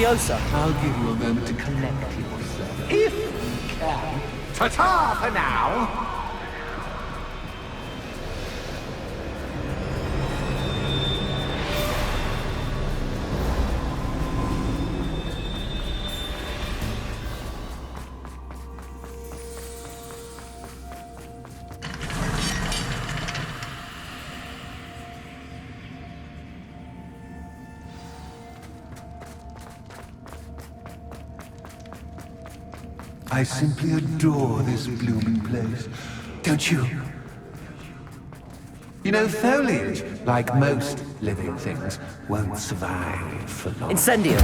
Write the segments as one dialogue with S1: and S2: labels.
S1: Leviosa.
S2: I'll give you a moment to collect yourself, if you can. Ta-ta for now! I simply adore this blooming place, don't you? You know, foliage, like most living things, won't survive for long.
S1: Incendio.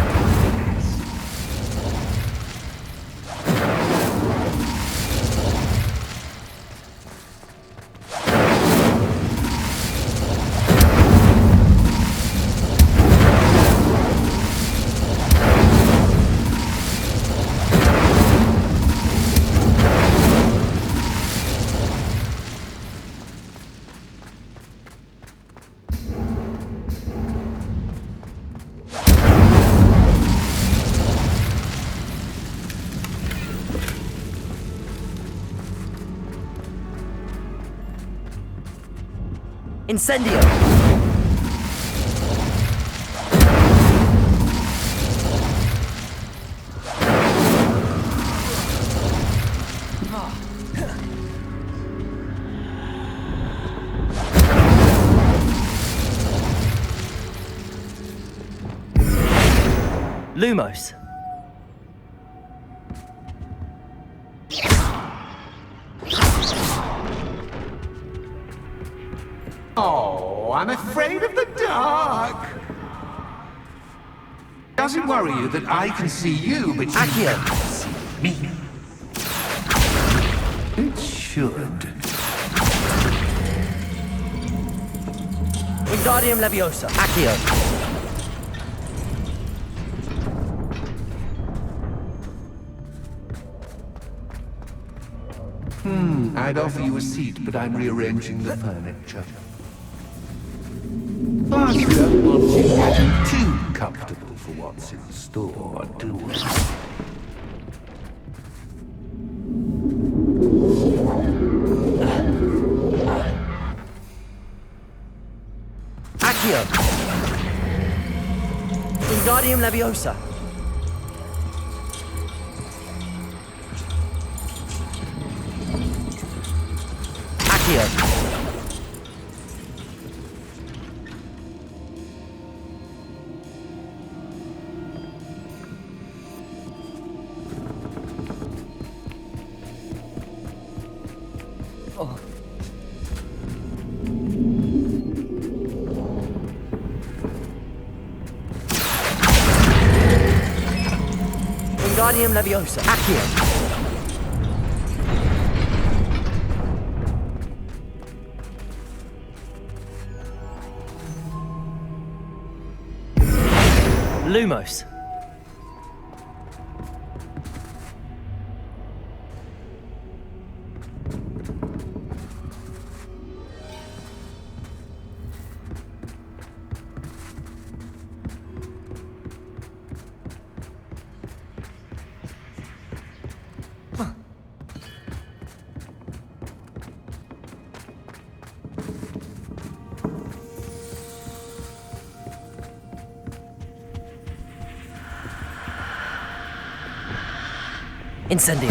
S1: Incendio! Lumos.
S2: Oh, I'm afraid of the dark. Doesn't worry you that I can see you, but you can't see me. It should.
S1: Wingardium Leviosa. Accio.
S2: I'd offer you a seat, but I'm rearranging the furniture. But we don't want you getting too comfortable for what's in store, do we?
S1: Accio. Wingardium Leviosa. Accio. Wingardium Leviosa. Accio. Lumos. Incendio.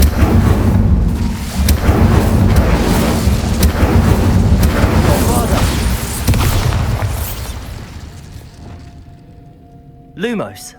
S1: Bombarda. Lumos.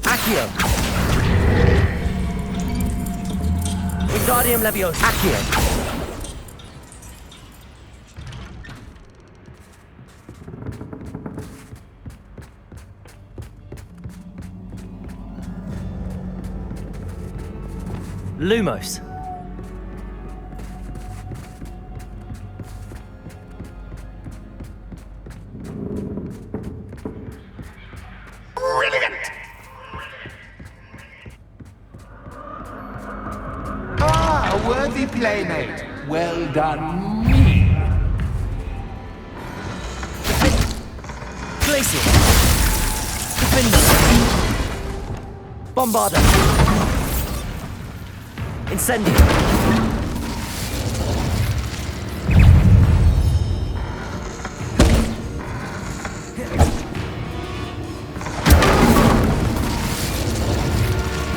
S1: Accio. Wingardium Leviosa. Accio. Lumos.
S2: worthy playmate. Well done, me.
S1: Glacier. Defender. Bombarder. Incendio.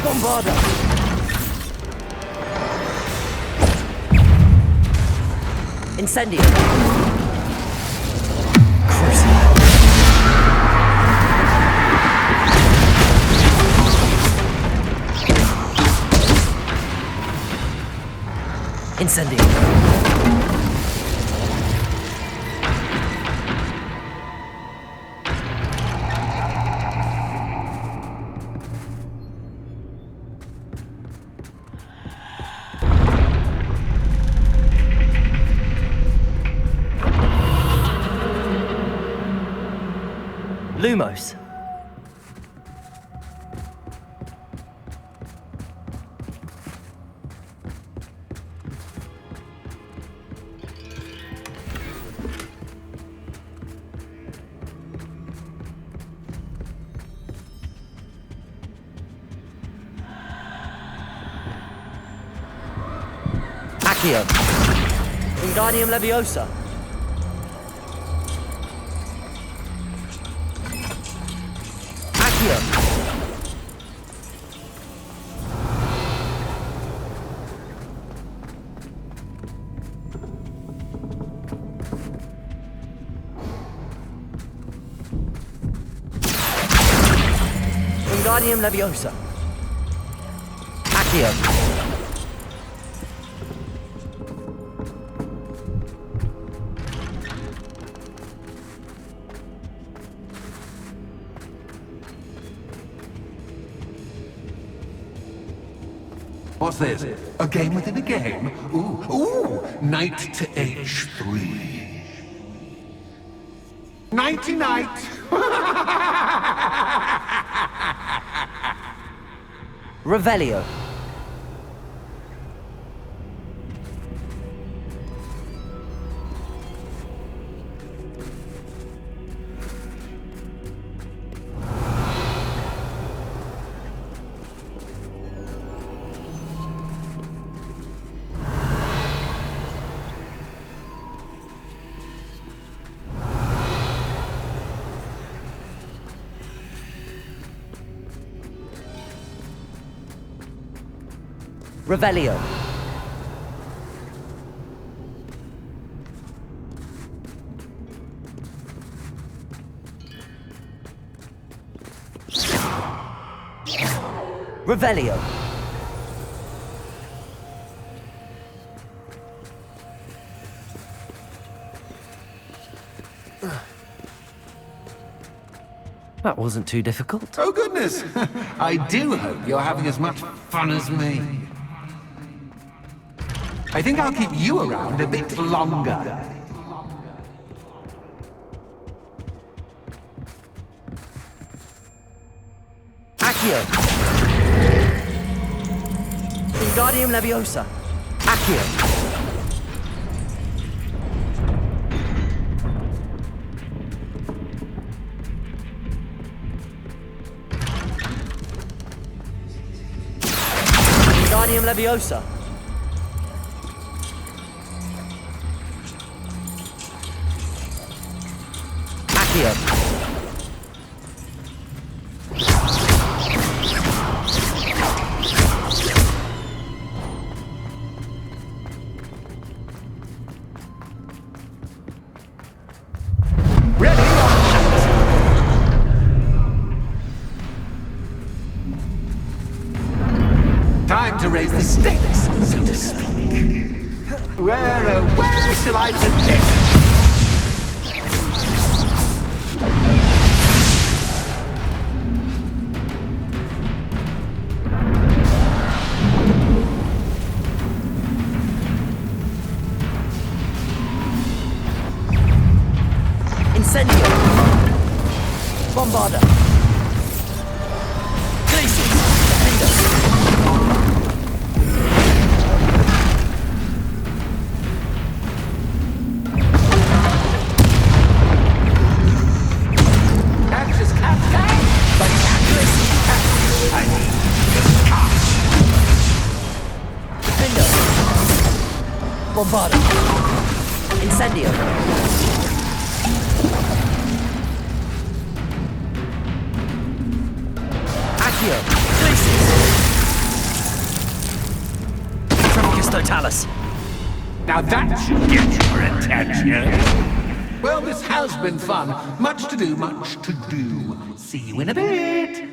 S1: Bombarder. Incendio. Crucible. Incendio. Lumos. Accio. Wingardium Leviosa. Accio. Wingardium Leviosa. Accio.
S2: What's this? A game within a game? Ooh, knight to h3. Nighty-night!
S1: Revelio. Revelio. Revelio. That wasn't too difficult.
S2: Oh goodness! I do hope you're having as much fun as me. I think I'll keep you around a bit longer.
S1: Accio. Wingardium Leviosa. Accio. Wingardium Leviosa. Accio.
S2: Ready or not? Time to raise the stakes, so to speak. Where shall I begin?
S1: Incendio. Bombarder. Glacier. Defender. Bombarda. Incendio. Accio. Glacius. Tremicus Totalis.
S2: Now that should get your attention. Well, this has been fun. Much to do, much to do. See you in a bit.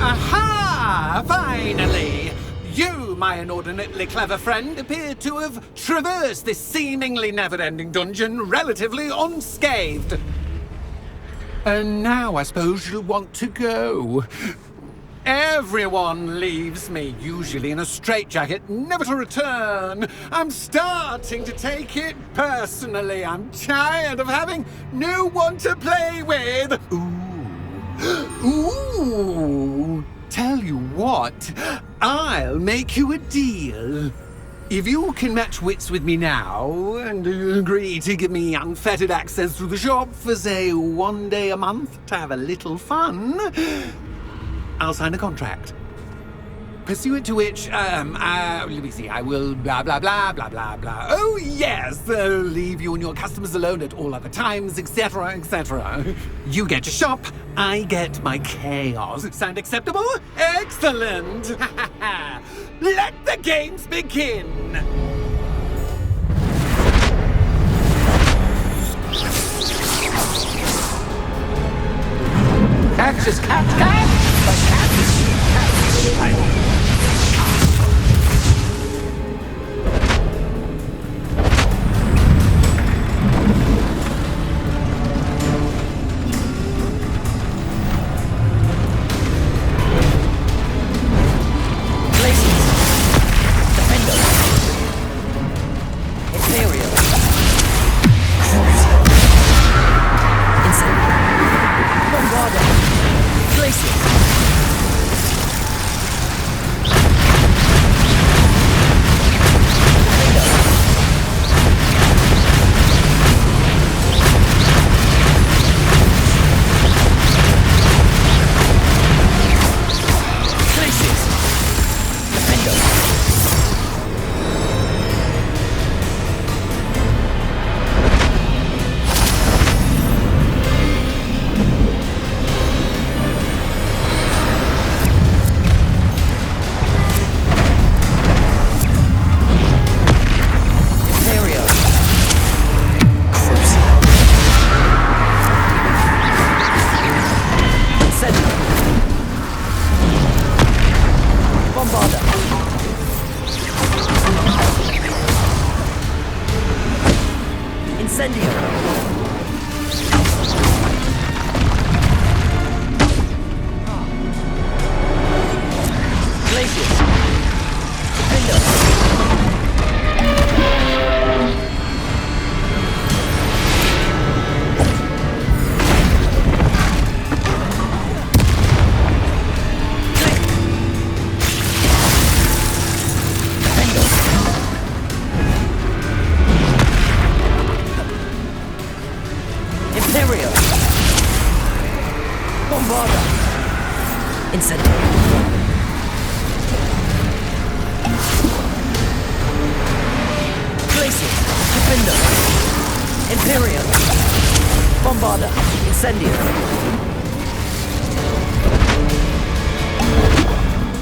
S3: Aha! Finally! You, my inordinately clever friend, appear to have traversed this seemingly never-ending dungeon relatively unscathed. And now I suppose you'll want to go. Everyone leaves me, usually in a straitjacket, never to return. I'm starting to take it personally. I'm tired of having no one to play with. Ooh, tell you what, I'll make you a deal. If you can match wits with me now, and agree to give me unfettered access through the shop for, say, 1 day a month to have a little fun, I'll sign a contract. Pursuant to which, let me see, I will blah, blah, blah, blah, blah, blah. Oh, yes, leave you and your customers alone at all other times, etc., etc. You get your shop, I get my chaos. Sound acceptable? Excellent! Let the games begin!
S2: Catch is catch. But catch is catch.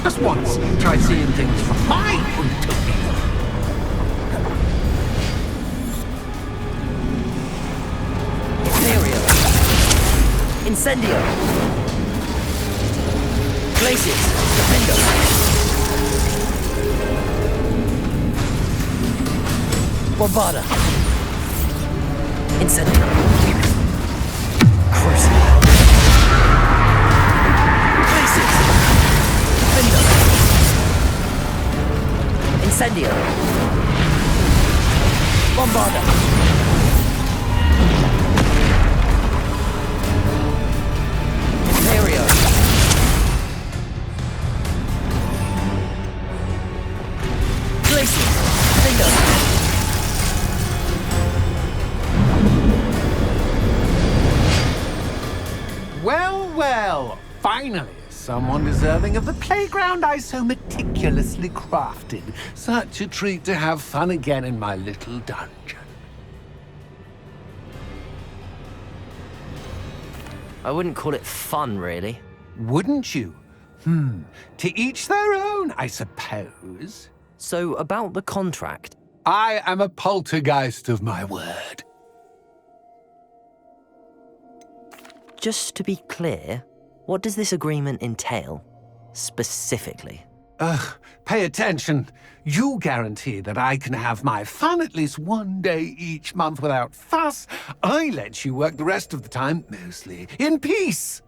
S2: Just once, try seeing things from my point of view.
S1: Incendio! Glacius! Defendo! Bombarda! Incendio! Crucible! Glacius! Defendo! Incendio! Bombarda! Imperio! Glacius! Defendo!
S2: Well, well, finally, someone deserving of the playground I so meticulously crafted. Such a treat to have fun again in my little dungeon.
S1: I wouldn't call it fun, really.
S2: Wouldn't you? To each their own, I suppose.
S1: So, about the contract.
S2: I am a poltergeist of my word.
S1: Just to be clear, what does this agreement entail, specifically?
S2: Pay attention. You guarantee that I can have my fun at least one day each month without fuss. I let you work the rest of the time, mostly in peace.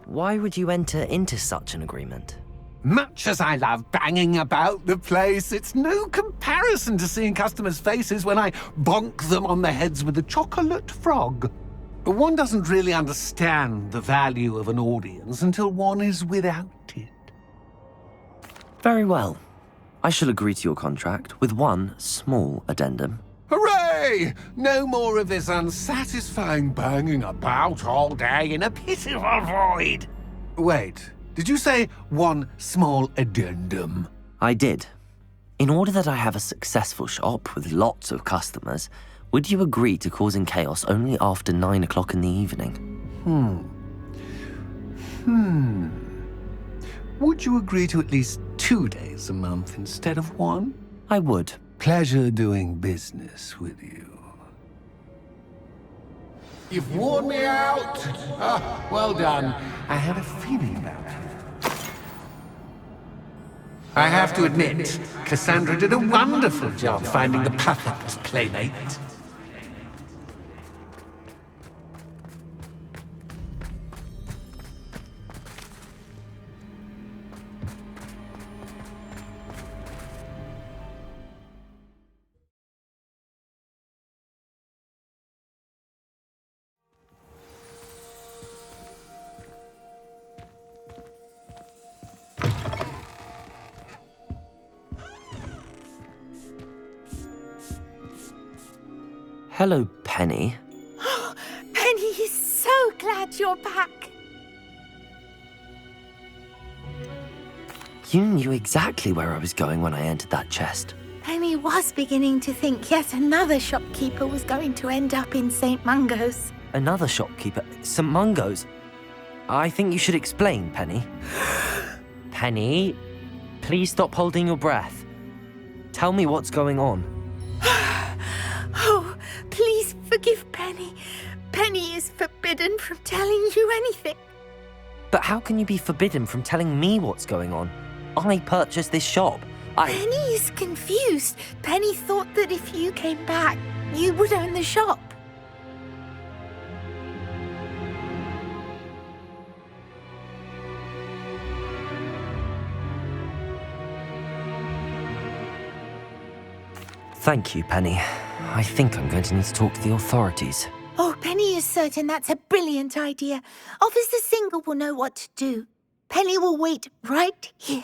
S1: Why would you enter into such an agreement?
S2: Much as I love banging about the place, it's no comparison to seeing customers' faces when I bonk them on the heads with a chocolate frog. One doesn't really understand the value of an audience until one is without it.
S1: Very well. I shall agree to your contract with one small addendum.
S2: Hooray! No more of this unsatisfying banging about all day in a pitiful void. Wait, did you say one small addendum?
S1: I did. In order that I have a successful shop with lots of customers, would you agree to causing chaos only after 9 o'clock in the evening?
S2: Would you agree to at least 2 days a month instead of one?
S1: I would.
S2: Pleasure doing business with you. You've worn me out. Ah, well done. I had a feeling about you. I have to admit, Cassandra did a wonderful job finding the perfect playmate.
S1: Hello, Penny.
S4: Penny is so glad you're back.
S1: You knew exactly where I was going when I entered that chest.
S4: Penny was beginning to think yet another shopkeeper was going to end up in St. Mungo's.
S1: Another shopkeeper? St. Mungo's? I think you should explain, Penny. Penny, please stop holding your breath. Tell me what's going on.
S4: Oh, please forgive Penny. Penny is forbidden from telling you anything.
S1: But how can you be forbidden from telling me what's going on? I purchased this shop.
S4: Penny is confused. Penny thought that if you came back, you would own the shop.
S1: Thank you, Penny. I think I'm going to need to talk to the authorities.
S4: Oh, Penny is certain that's a brilliant idea. Officer Single will know what to do. Penny will wait right here.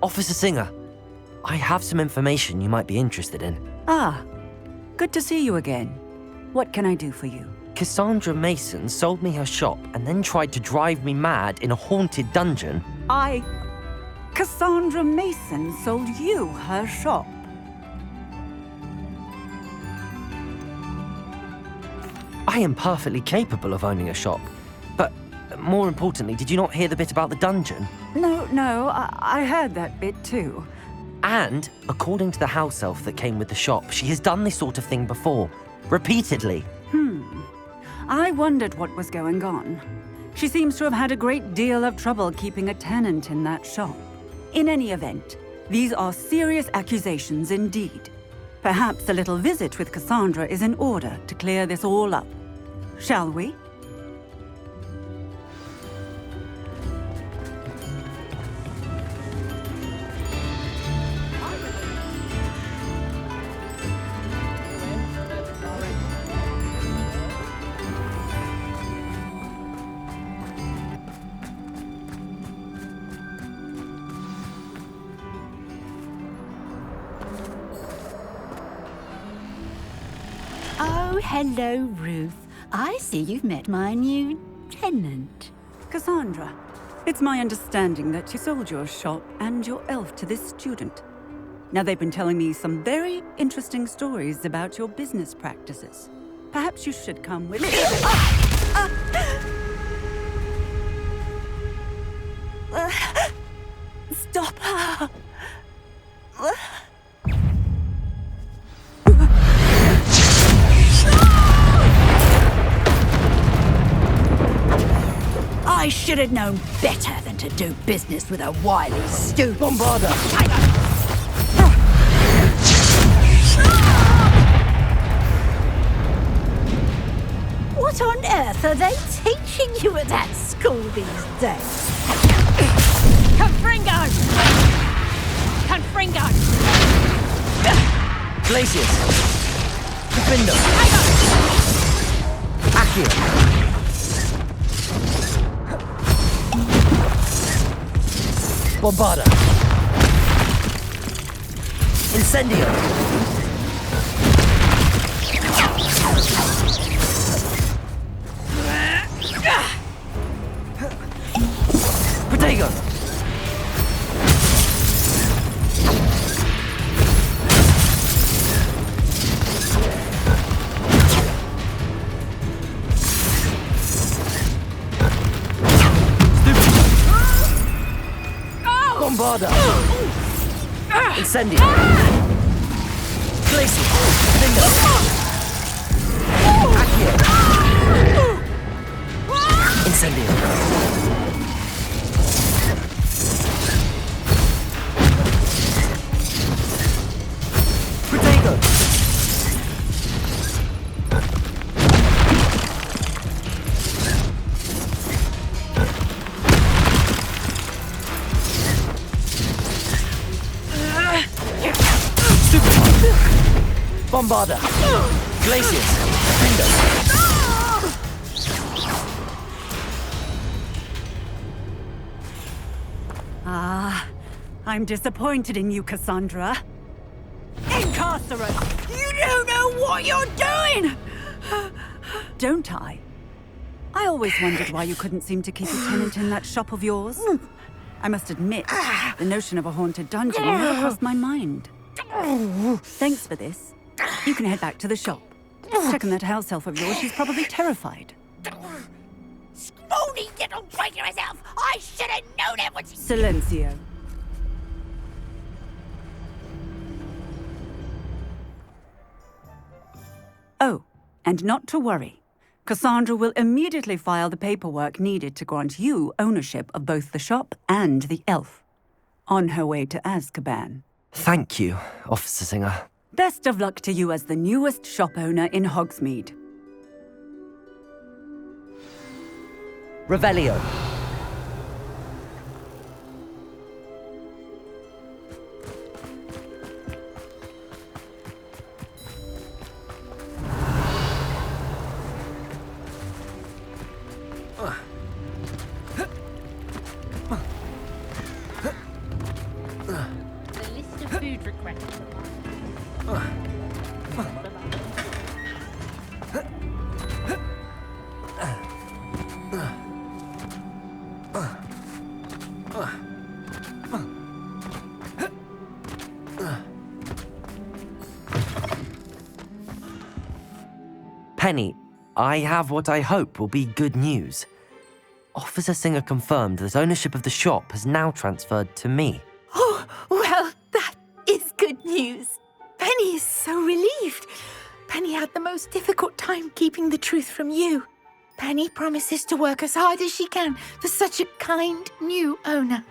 S1: Officer Singer, I have some information you might be interested in.
S5: Ah, good to see you again. What can I do for you?
S1: Cassandra Mason sold me her shop and then tried to drive me mad in a haunted dungeon.
S5: Cassandra Mason sold you her shop.
S1: I am perfectly capable of owning a shop. But more importantly, did you not hear the bit about the dungeon?
S5: No, I heard that bit too.
S1: And, according to the house elf that came with the shop, she has done this sort of thing before. Repeatedly.
S5: I wondered what was going on. She seems to have had a great deal of trouble keeping a tenant in that shop. In any event, these are serious accusations indeed. Perhaps a little visit with Cassandra is in order to clear this all up. Shall we?
S6: Oh, hello, Ruth. I see you've met my new tenant.
S5: Cassandra, it's my understanding that you sold your shop and your elf to this student. Now, they've been telling me some very interesting stories about your business practices. Perhaps you should come with me.
S6: Stop her! I should have known better than to do business with a wily student.
S1: Bombarda!
S6: What on earth are they teaching you at that school these days? Confringo! Confringo!
S1: Glacius! Defendo! Accio! Bombarda! Incendio! Protego! Bombarda! Incendio! Glacius! Defendo! Accio! Incendio! Protego! Bombarda! Glacius! Defendo!
S5: I'm disappointed in you, Cassandra. Incarcerate! You don't know what you're doing! Don't I? I always wondered why you couldn't seem to keep a tenant in that shop of yours. I must admit, the notion of a haunted dungeon never crossed my mind. Thanks for this. You can head back to the shop. Check on that house elf of yours. She's probably terrified.
S6: Scrawny little traitor herself! I should have known it was...
S5: Silencio. Oh, and not to worry. Cassandra will immediately file the paperwork needed to grant you ownership of both the shop and the elf. On her way to Azkaban.
S1: Thank you, Officer Singer.
S5: Best of luck to you as the newest shop owner in Hogsmeade.
S1: Revelio.
S7: The list of food requests.
S1: Penny, I have what I hope will be good news. Officer Singer confirmed that ownership of the shop has now transferred to me.
S4: Oh, well, that is good news. Penny is so relieved. Penny had the most difficult time keeping the truth from you. Penny promises to work as hard as she can for such a kind new owner.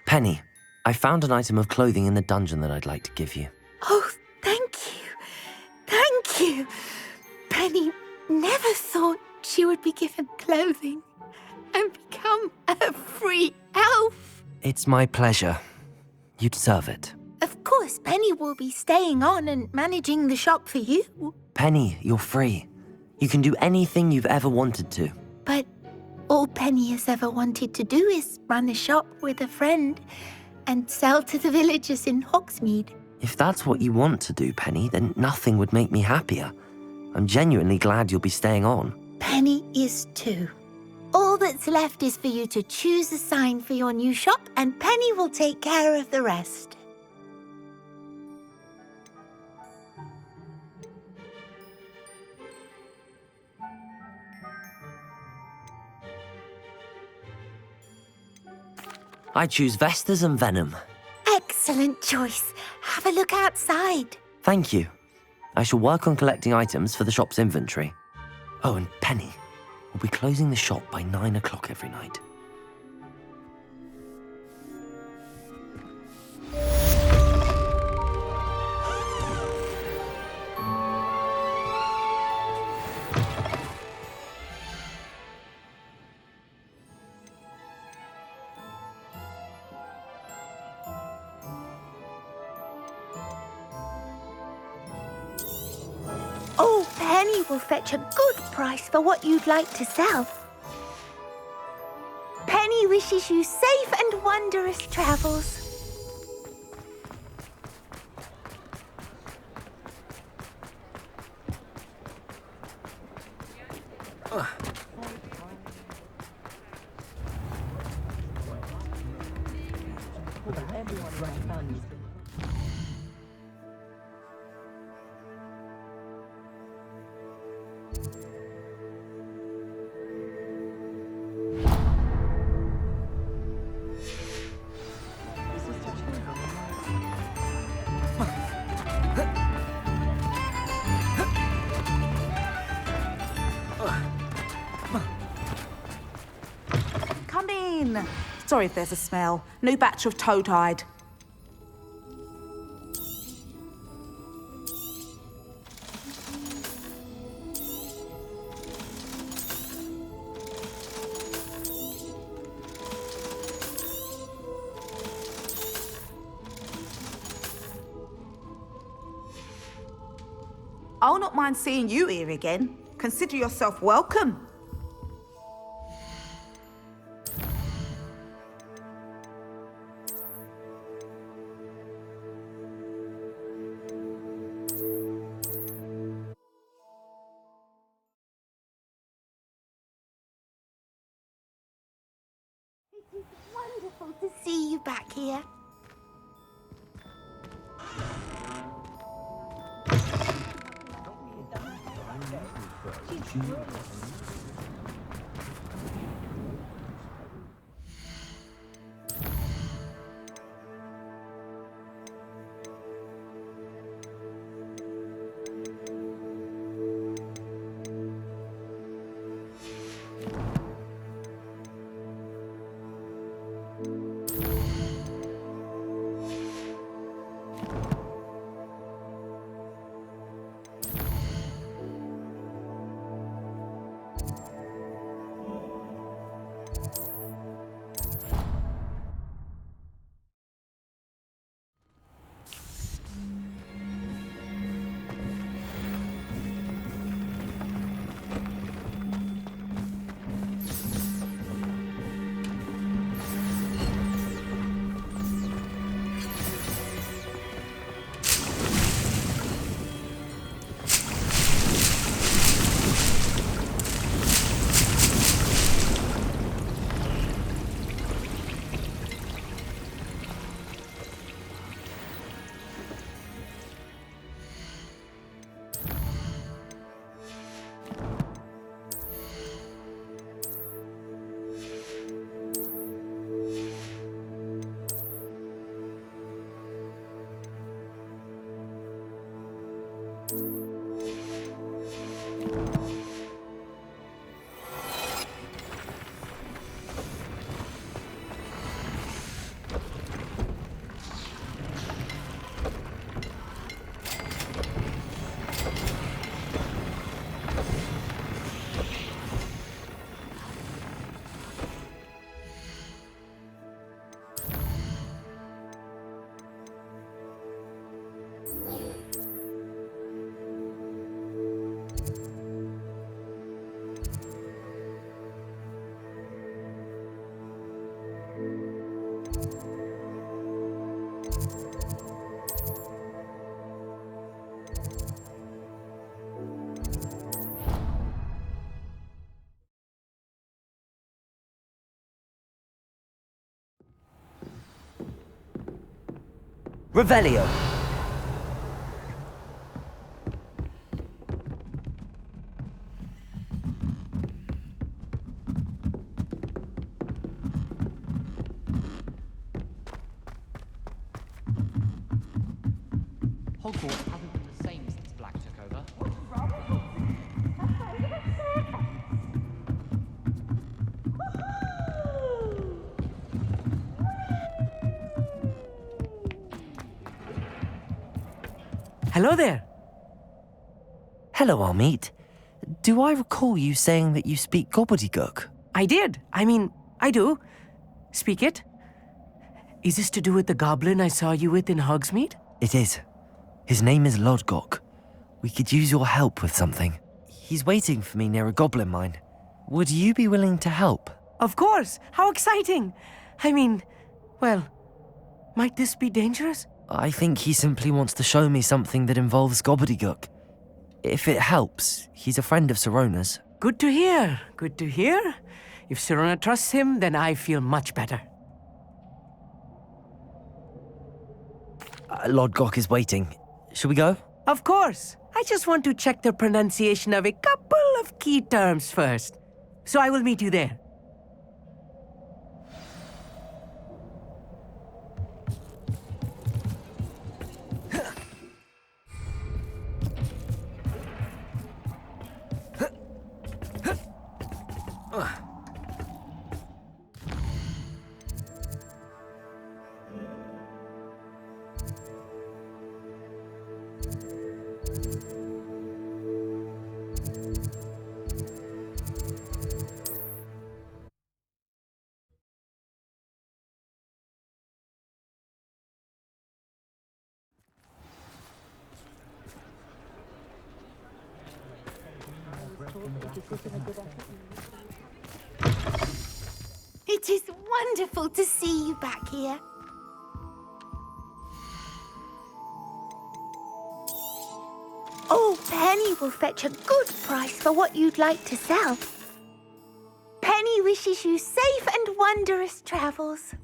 S1: Penny, I found an item of clothing in the dungeon that I'd like to give you.
S4: Oh, thank you. Thank you. Penny never thought she would be given clothing and become a free elf.
S1: It's my pleasure. You deserve it.
S4: Of course, Penny will be staying on and managing the shop for you.
S1: Penny, you're free. You can do anything you've ever wanted to.
S4: But all Penny has ever wanted to do is run a shop with a friend and sell to the villagers in Hogsmeade.
S1: If that's what you want to do, Penny, then nothing would make me happier. I'm genuinely glad you'll be staying on.
S4: Penny is too. All that's left is for you to choose a sign for your new shop, and Penny will take care of the rest.
S1: I choose Vestas and Venom.
S4: Excellent choice. Have a look outside.
S1: Thank you. I shall work on collecting items for the shop's inventory. Oh, and Penny, we'll be closing the shop by 9 o'clock every night.
S4: Oh, Penny will fetch a good price for what you'd like to sell. Penny wishes you safe and wondrous travels.
S7: Come in. Sorry if there's a smell. New batch of toad-hide. I'll not mind seeing you here again. Consider yourself welcome.
S4: It is wonderful to see you back here.
S1: Revelio.
S8: Hogwarts hasn't been the same since Black took over.
S9: Hello there.
S1: Hello, Armeet. Do I recall you saying that you speak gobbledygook?
S9: I did. I do. Speak it. Is this to do with the goblin I saw you with in Hogsmeade?
S1: It is. His name is Lodgok. We could use your help with something. He's waiting for me near a goblin mine. Would you be willing to help?
S9: Of course. How exciting. Well, might this be dangerous?
S1: I think he simply wants to show me something that involves gobbledygook. If it helps, he's a friend of Sirona's.
S9: Good to hear. Good to hear. If Sirona trusts him, then I feel much better.
S1: Lodgok is waiting. Shall we go?
S9: Of course. I just want to check the pronunciation of a couple of key terms first. So I will meet you there.
S4: It is wonderful to see you back here. Oh, Penny will fetch a good price for what you'd like to sell. Penny wishes you safe and wondrous travels.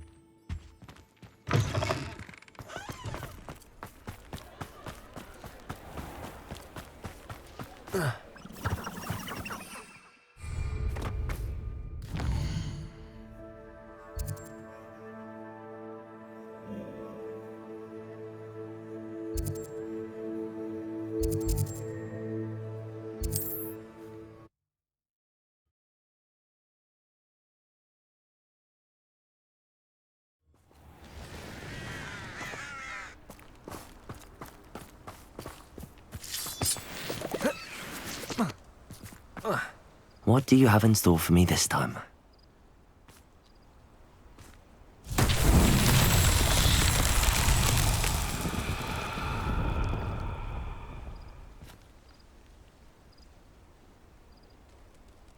S1: What do you have in store for me this time?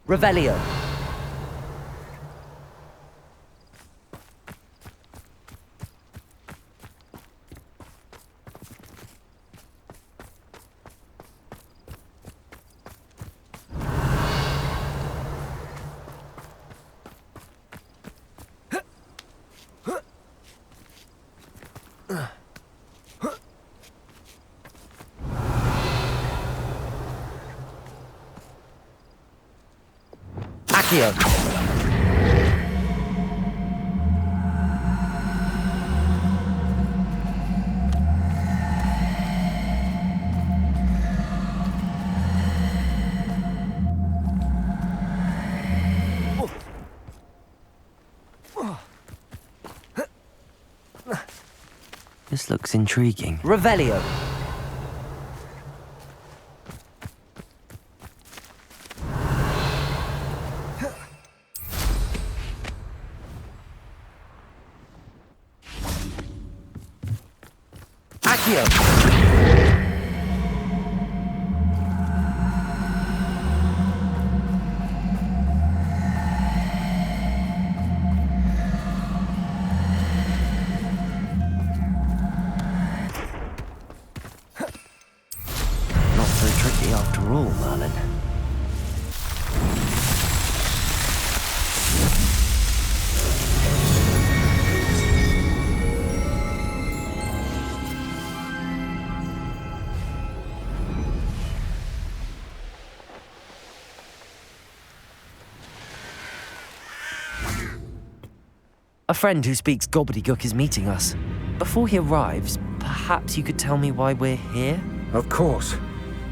S1: Revelio. Accio. This looks intriguing. Revelio! Accio! Not so tricky after all, Merlin. A friend who speaks gobbledygook is meeting us. Before he arrives, perhaps you could tell me why we're here?
S3: Of course.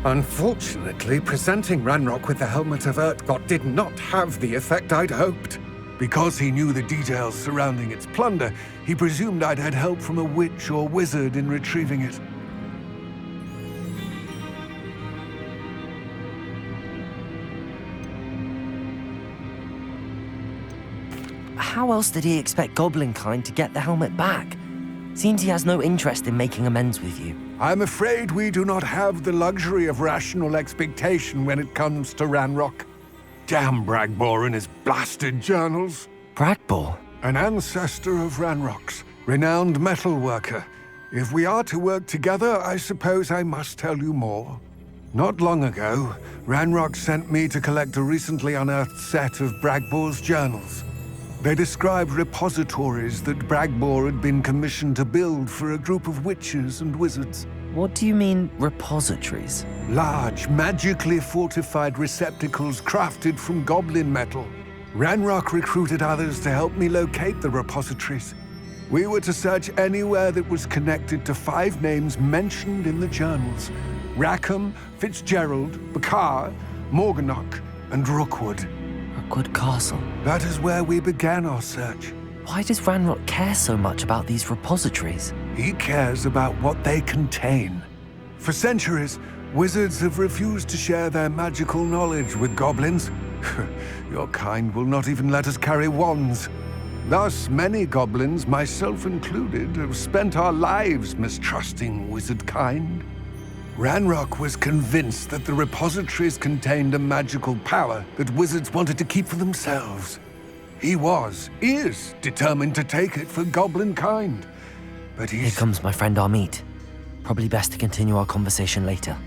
S3: Unfortunately, presenting Ranrock with the Helmet of Urtkot did not have the effect I'd hoped.
S2: Because he knew the details surrounding its plunder, he presumed I'd had help from a witch or wizard in retrieving it.
S1: How else did he expect Goblinkind to get the helmet back? Seems he has no interest in making amends with you.
S2: I'm afraid we do not have the luxury of rational expectation when it comes to Ranrock. Damn Bragbor and his blasted journals.
S1: Bragbor?
S2: An ancestor of Ranrock's, renowned metalworker. If we are to work together, I suppose I must tell you more. Not long ago, Ranrock sent me to collect a recently unearthed set of Bragbor's journals. They described repositories that Bragbor had been commissioned to build for a group of witches and wizards.
S1: What do you mean, repositories?
S2: Large, magically fortified receptacles crafted from goblin metal. Ranrock recruited others to help me locate the repositories. We were to search anywhere that was connected to 5 names mentioned in the journals: Rackham, Fitzgerald, Bakar, Morganach, and Rookwood.
S1: Rookwood Castle.
S2: That is where we began our search.
S1: Why does Ranrock care so much about these repositories?
S2: He cares about what they contain. For centuries, wizards have refused to share their magical knowledge with goblins. Your kind will not even let us carry wands. Thus, many goblins, myself included, have spent our lives mistrusting wizard kind. Ranrock was convinced that the repositories contained a magical power that wizards wanted to keep for themselves. He is determined to take it for goblin kind. But
S1: Here comes my friend Amit. Probably best to continue our conversation later.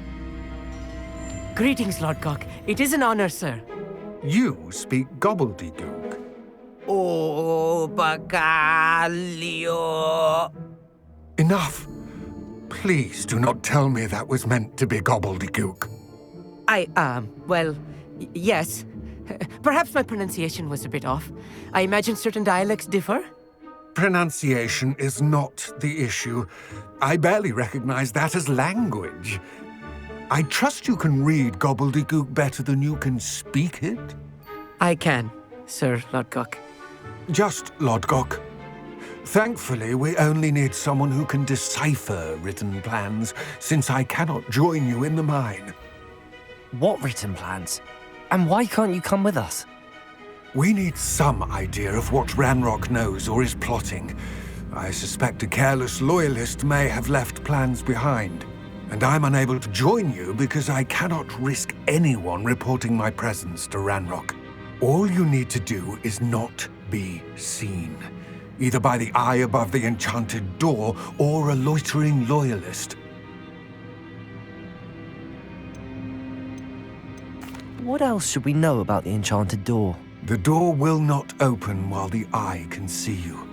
S9: Greetings, Lord Cock. It is an honor, sir.
S2: You speak gobbledygook.
S9: Oh, Bacalio.
S2: Enough. Please do not tell me that was meant to be gobbledygook.
S9: Yes. Perhaps my pronunciation was a bit off. I imagine certain dialects differ.
S2: Pronunciation is not the issue. I barely recognize that as language. I trust you can read gobbledygook better than you can speak it?
S9: I can, Sir Lodgok.
S2: Just Lodgok. Thankfully, we only need someone who can decipher written plans, since I cannot join you in the mine.
S1: What written plans? And why can't you come with us?
S2: We need some idea of what Ranrock knows or is plotting. I suspect a careless loyalist may have left plans behind. And I'm unable to join you because I cannot risk anyone reporting my presence to Ranrock. All you need to do is not be seen, either by the eye above the enchanted door or a loitering loyalist.
S1: What else should we know about the enchanted door?
S2: The door will not open while the eye can see you.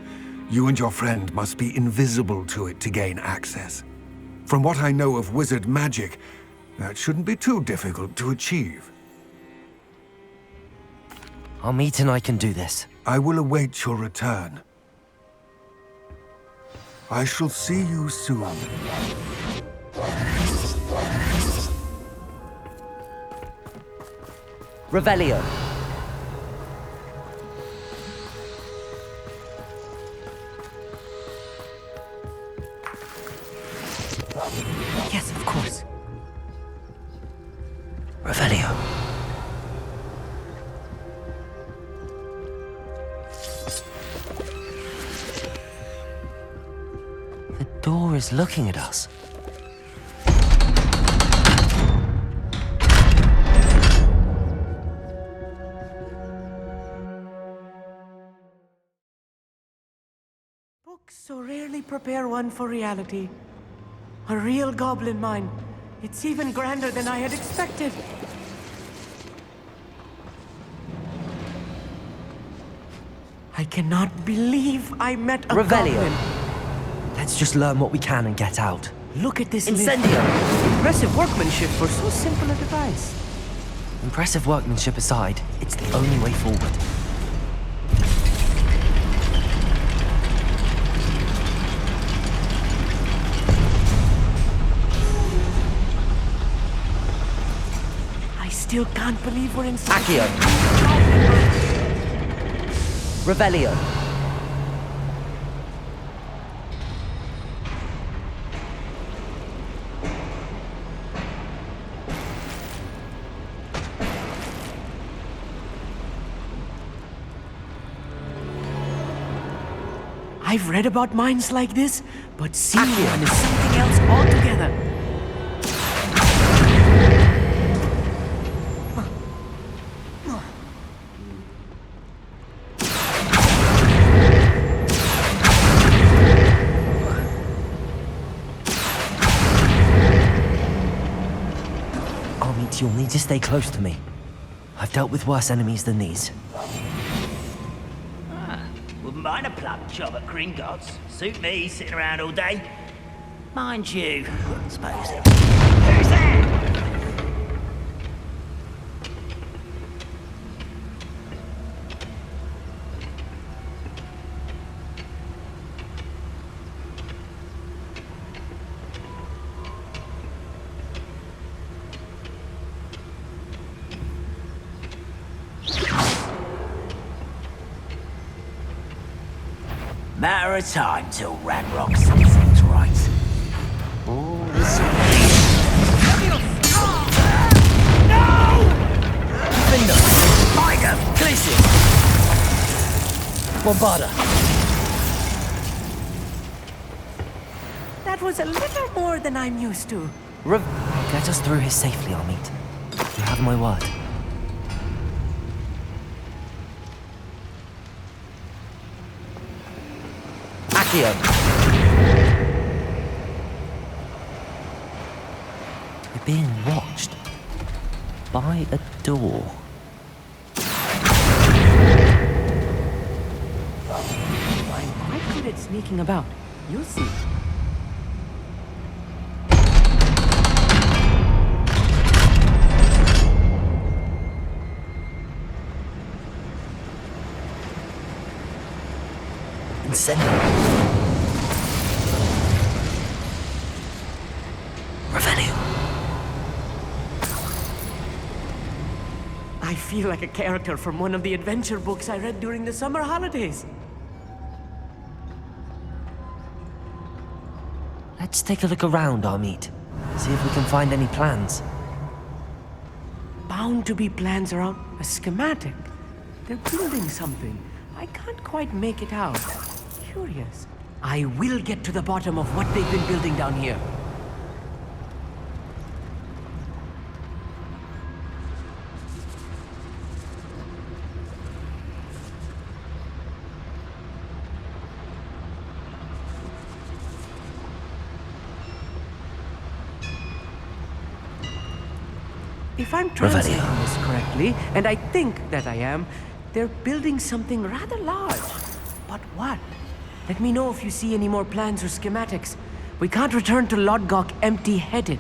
S2: You and your friend must be invisible to it to gain access. From what I know of wizard magic, that shouldn't be too difficult to achieve.
S1: Amit and I can do this.
S2: I will await your return. I shall see you soon.
S1: Revelio.
S9: Yes, of course.
S1: Revelio. The door is looking at us.
S9: Books so rarely prepare one for reality. A real goblin mine. It's even grander than I had expected. I cannot believe I met a
S1: Revelio.
S9: goblin.
S1: Let's just learn what we can and get out.
S9: Look at this
S1: Incendio!
S9: lift. Impressive workmanship for so simple a device.
S1: Impressive workmanship aside, it's the only way forward.
S9: I still can't believe we're inside.
S1: Accio. Revelio.
S9: I've read about mines like this, but seeing one is something else altogether.
S1: Amit, you'll need to stay close to me. I've dealt with worse enemies than these.
S10: Wouldn't mind a plum job at Gringotts. Suit me, sitting around all day. Mind you, I suppose. Who's there? Matter of time till Ranrock sees things right. All this
S1: Findo! Tiger! Glisten! Bombarda!
S9: That was a little more than I'm used to.
S1: Get us through here safely, Amit. You have my word. Accio! We're being watched. By a door.
S9: I'm quite good at sneaking about. You'll see.
S1: Incendio. Revelio.
S9: I feel like a character from one of the adventure books I read during the summer holidays.
S1: Let's take a look around, Amit. See if we can find any plans.
S9: Bound to be plans around a schematic. They're building something. I can't quite make it out. Curious. I will get to the bottom of what they've been building down here. If I'm translating this correctly, and I think that I am, they're building something rather large. But what? Let me know if you see any more plans or schematics. We can't return to Lodgok empty-headed.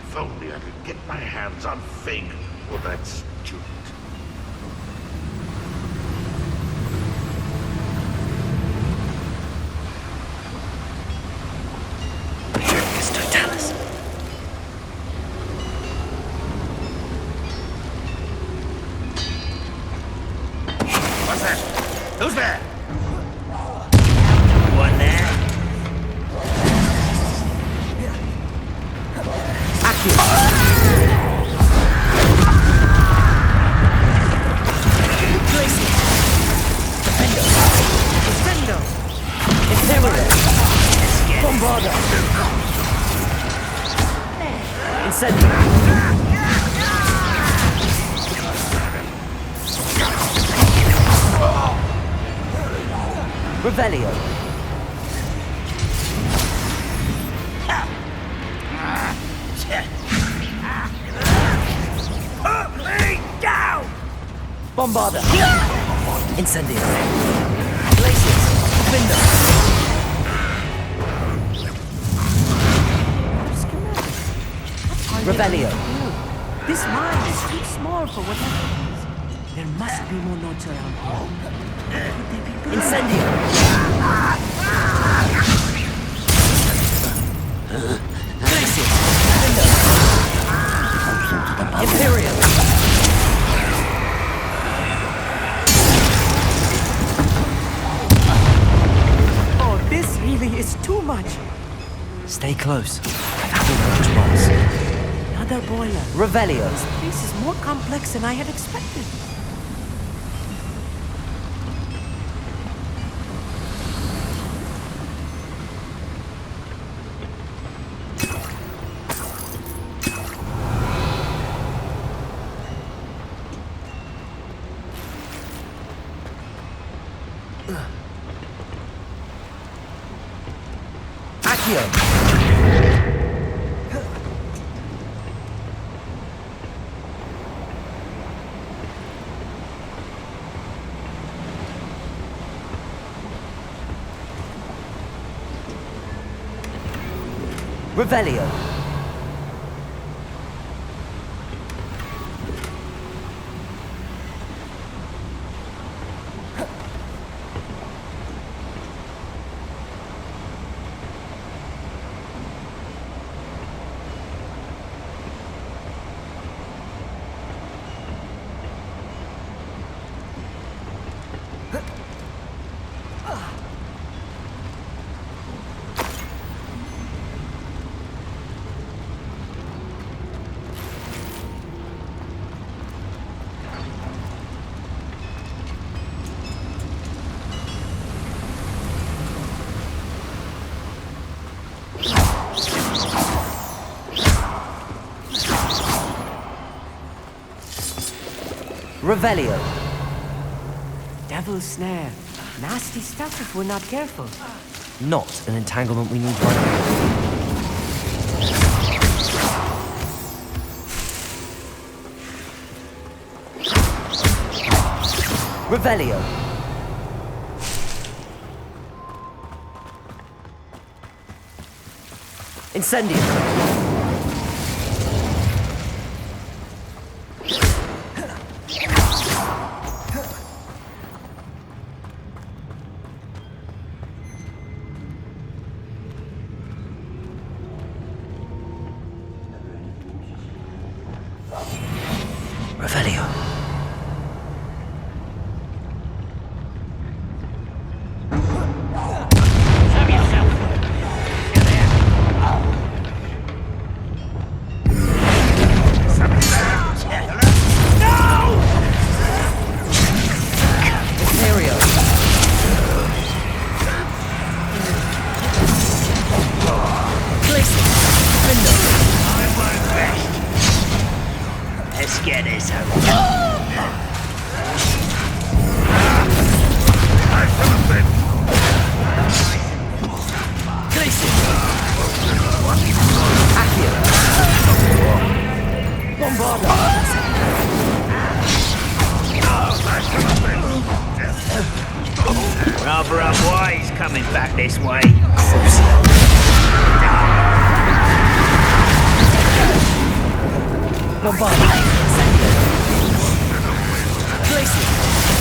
S11: If only I could get my hands on Fig or that student.
S1: Mr. Dallas.
S11: What's that? Who's there?
S10: One there.
S1: Imperial! Bombarda! Incendio! Revelio!
S10: Put me down!
S1: Bombarda! Incendio! Glacius! Window! Revelio!
S9: This mine is too small for whatever it is. There must be more notes around here. Could they be below?
S1: Incendio! Glacius! Window! Imperial!
S9: Oh, this really is too much.
S1: Stay close. I've had too much once.
S9: Another boiler.
S1: Revelio!
S9: This place is more complex than I had expected.
S1: Accio! Revelio! Revelio!
S9: Devil's snare. Nasty stuff if we're not careful.
S1: Not an entanglement we need right now. Revelio! Incendio! Revelio.
S10: Serve yourself. You're there. Somebody there. No!
S1: Imperial. Glacius. Window.
S10: I work best. Let's get this over.
S1: Glacius. Accio. Bombarda.
S10: Rather unwise coming back this way.
S1: Bombarda. Glacius.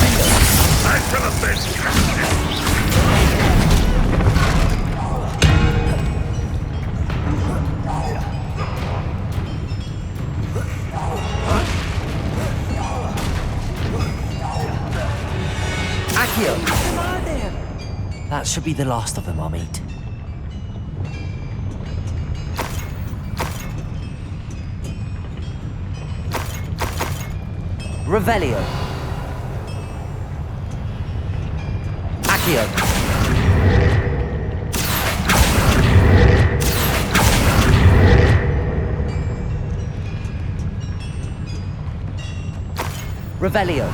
S1: Window. Accio. That should be the last of them I'll meet. Revelio. Accio. Revelio.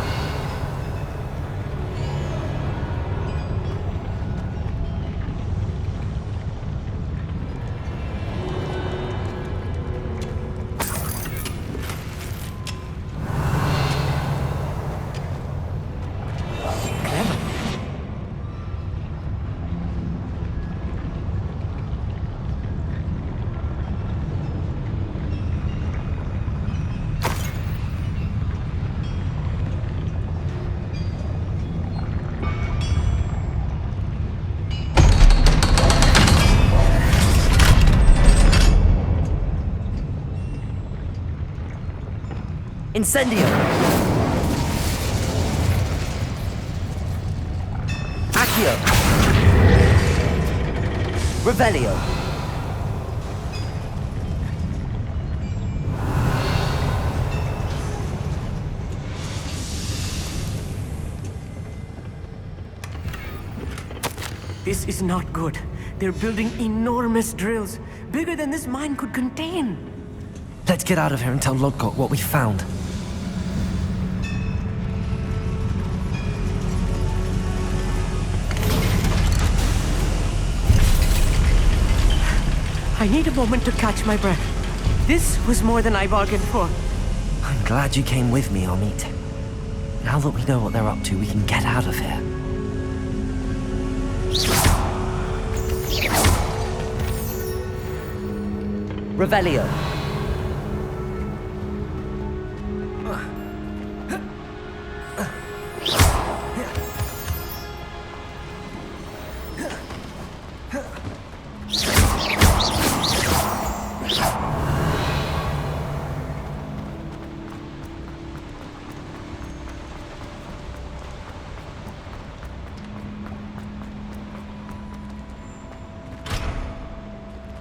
S1: Incendio! Accio! Revelio!
S9: This is not good. They're building enormous drills, bigger than this mine could contain.
S1: Let's get out of here and tell Lodgok what we found.
S9: I need a moment to catch my breath. This was more than I bargained for.
S1: I'm glad you came with me, Amit. Now that we know what they're up to, we can get out of here. Revelio.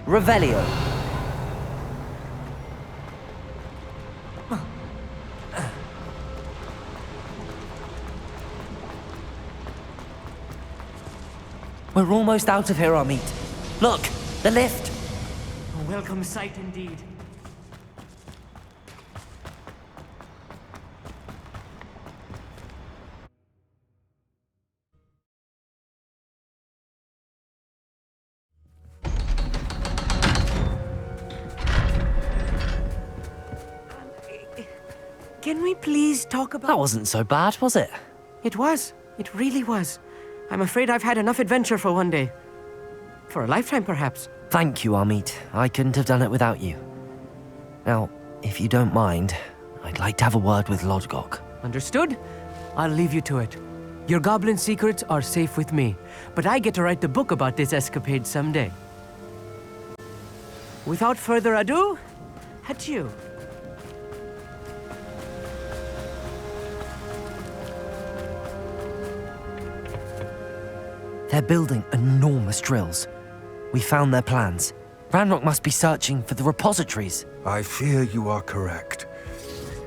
S1: Revelio. We're almost out of here, Amit. Look, the lift.
S9: A welcome sight indeed. Can we please talk about...
S1: That wasn't so bad, was it?
S9: It was. It really was. I'm afraid I've had enough adventure for one day. For a lifetime, perhaps.
S1: Thank you, Amit. I couldn't have done it without you. Now, if you don't mind, I'd like to have a word with Lodgok.
S9: Understood? I'll leave you to it. Your goblin secrets are safe with me, but I get to write the book about this escapade someday. Without further ado, adieu.
S1: They're building enormous drills. We found their plans. Ranrock must be searching for the repositories.
S12: I fear you are correct.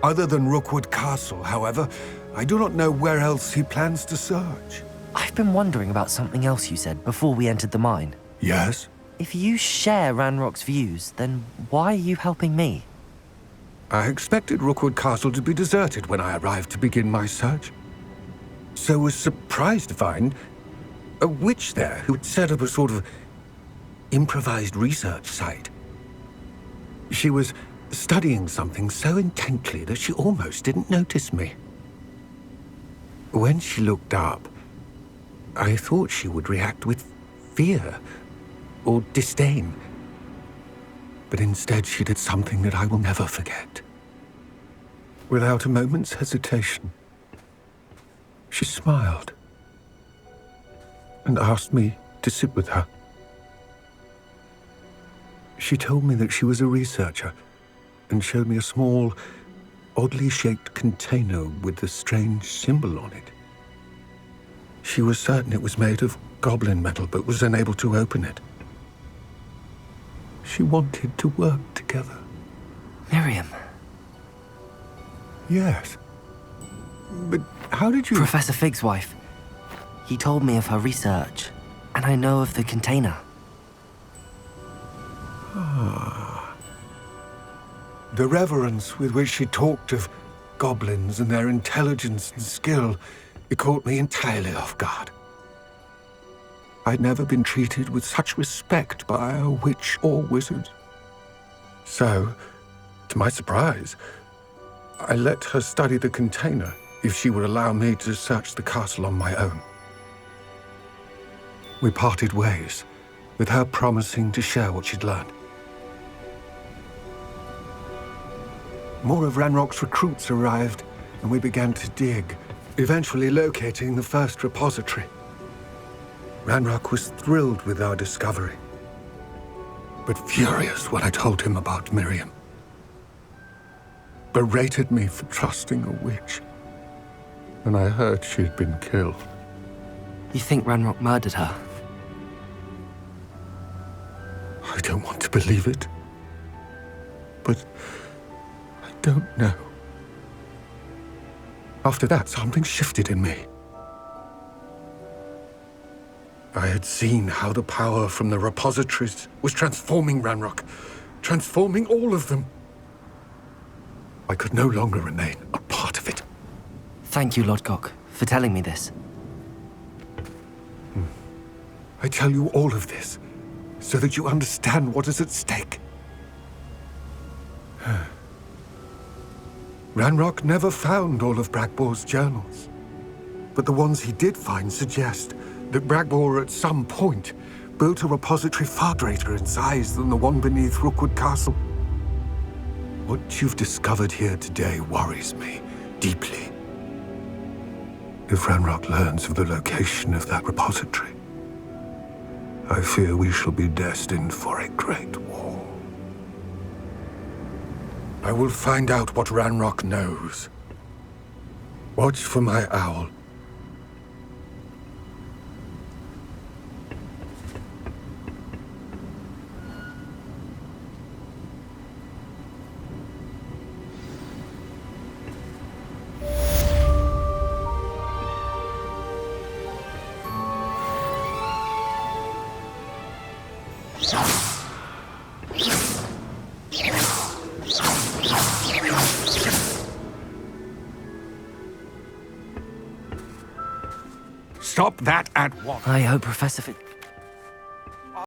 S12: Other than Rookwood Castle, however, I do not know where else he plans to search.
S1: I've been wondering about something else you said before we entered the mine.
S12: Yes?
S1: If you share Ranrock's views, then why are you helping me?
S12: I expected Rookwood Castle to be deserted when I arrived to begin my search. So was surprised to find a witch there who had set up a sort of improvised research site. She was studying something so intently that she almost didn't notice me. When she looked up, I thought she would react with fear or disdain. But instead she did something that I will never forget. Without a moment's hesitation, she smiled and asked me to sit with her. She told me that she was a researcher and showed me a small, oddly shaped container with a strange symbol on it. She was certain it was made of goblin metal, but was unable to open it. She wanted to work together.
S1: Miriam.
S12: Yes. But how did you...
S1: Professor Fig's wife. He told me of her research, and I know of the container.
S12: Ah. The reverence with which she talked of goblins and their intelligence and skill, it caught me entirely off guard. I'd never been treated with such respect by a witch or wizard. So, to my surprise, I let her study the container if she would allow me to search the castle on my own. We parted ways, with her promising to share what she'd learned. More of Ranrock's recruits arrived, and we began to dig, eventually locating the first repository. Ranrock was thrilled with our discovery, but furious when I told him about Miriam. Berated me for trusting a witch, and I heard she'd been killed.
S1: You think Ranrock murdered her?
S12: I don't want to believe it, but I don't know. After that, something shifted in me. I had seen how the power from the repositories was transforming Ranrock, transforming all of them. I could no longer remain a part of it.
S1: Thank you, Lodgok, for telling me this.
S12: I tell you all of this so that you understand what is at stake. Ranrock never found all of Bragbor's journals, but the ones he did find suggest that Bragbor at some point built a repository far greater in size than the one beneath Rookwood Castle. What you've discovered here today worries me deeply. If Ranrock learns of the location of that repository, I fear we shall be destined for a great war. I will find out what Ranrock knows. Watch for my owl.
S2: Stop that at once.
S1: I hope Professor